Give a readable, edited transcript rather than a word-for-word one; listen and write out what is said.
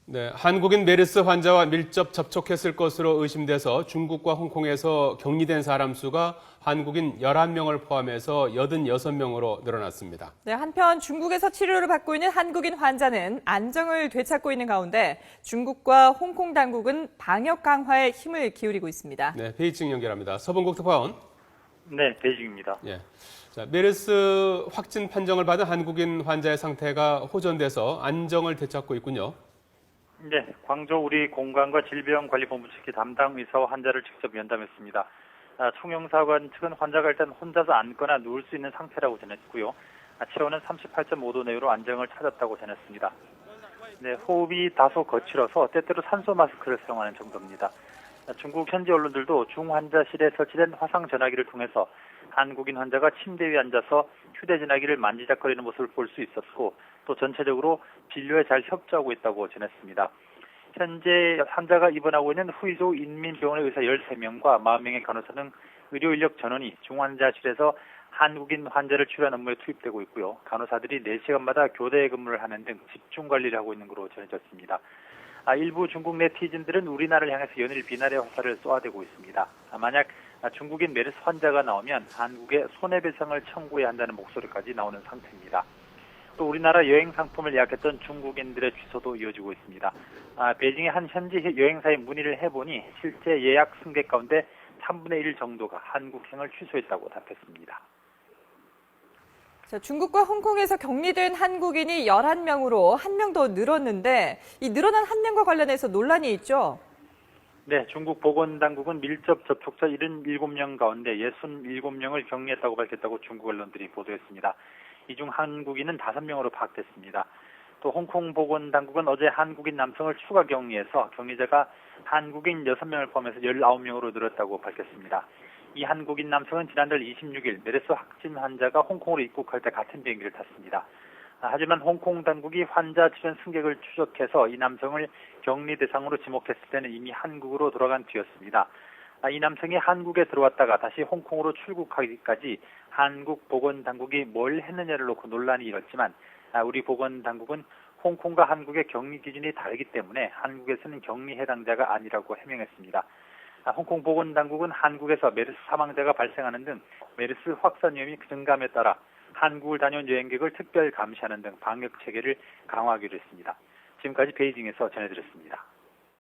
네, 한국인 메르스 환자와 밀접 접촉했을 것으로 의심돼서 중국과 홍콩에서 격리된 사람 수가 한국인 11명을 포함해서 86명으로 늘어났습니다. 네, 한편 중국에서 치료를 받고 있는 한국인 환자는 안정을 되찾고 있는 가운데 중국과 홍콩 당국은 방역 강화에 힘을 기울이고 있습니다. 네, 베이징 연결합니다. 서봉국 특파원. 네, 베이징입니다. 예. 자, 메르스 확진 판정을 받은 한국인 환자의 상태가 호전돼서 안정을 되찾고 있군요. 네, 광주 우리 공관과 질병관리본부 측이 담당 의사와 환자를 직접 면담했습니다. 총영사관 측은 환자가 일단 혼자서 앉거나 누울 수 있는 상태라고 전했고요. 체온은 38.5도 내외로 안정을 찾았다고 전했습니다. 네, 호흡이 다소 거칠어서 때때로 산소 마스크를 사용하는 정도입니다. 중국 현지 언론들도 중환자실에 설치된 화상 전화기를 통해서 한국인 환자가 침대 위에 앉아서 휴대전화기를 만지작거리는 모습을 볼 수 있었고 또 전체적으로 진료에 잘 협조하고 있다고 전했습니다. 현재 환자가 입원하고 있는 후이조 인민병원의 의사 13명과 40명의 간호사 등 의료 인력 전원이 중환자실에서 한국인 환자를 치료하는 업무에 투입되고 있고요. 간호사들이 4시간마다 교대 근무를 하는 등 집중 관리를 하고 있는 것으로 전해졌습니다. 일부 중국 네티즌들은 우리나라를 향해서 연일 비난의 화살을 쏘아대고 있습니다. 만약 중국인 메르스 환자가 나오면 한국에 손해배상을 청구해야 한다는 목소리까지 나오는 상태입니다. 또 우리나라 여행 상품을 예약했던 중국인들의 취소도 이어지고 있습니다. 베이징의 한 현지 여행사에 문의를 해보니 실제 예약 승객 가운데 3분의 1 정도가 한국행을 취소했다고 답했습니다. 자, 중국과 홍콩에서 격리된 한국인이 11명으로 1명 더 늘었는데 이 늘어난 1명과 관련해서 논란이 있죠? 네, 중국 보건당국은 밀접 접촉자 77명 가운데 67명을 격리했다고 밝혔다고 중국 언론들이 보도했습니다. 이 중 한국인은 5명으로 파악됐습니다. 또 홍콩 보건당국은 어제 한국인 남성을 추가 격리해서 격리자가 한국인 6명을 포함해서 19명으로 늘었다고 밝혔습니다. 이 한국인 남성은 지난달 26일 메르스 확진 환자가 홍콩으로 입국할 때 같은 비행기를 탔습니다. 하지만 홍콩 당국이 환자 주변 승객을 추적해서 이 남성을 격리 대상으로 지목했을 때는 이미 한국으로 돌아간 뒤였습니다. 이 남성이 한국에 들어왔다가 다시 홍콩으로 출국하기까지 한국 보건당국이 뭘 했느냐를 놓고 논란이 일었지만 우리 보건당국은 홍콩과 한국의 격리 기준이 다르기 때문에 한국에서는 격리 해당자가 아니라고 해명했습니다. 홍콩 보건당국은 한국에서 메르스 사망자가 발생하는 등 메르스 확산 위험이 증감에 따라 한국을 다녀온 여행객을 특별 감시하는 등 방역 체계를 강화하기로 했습니다. 지금까지 베이징에서 전해드렸습니다.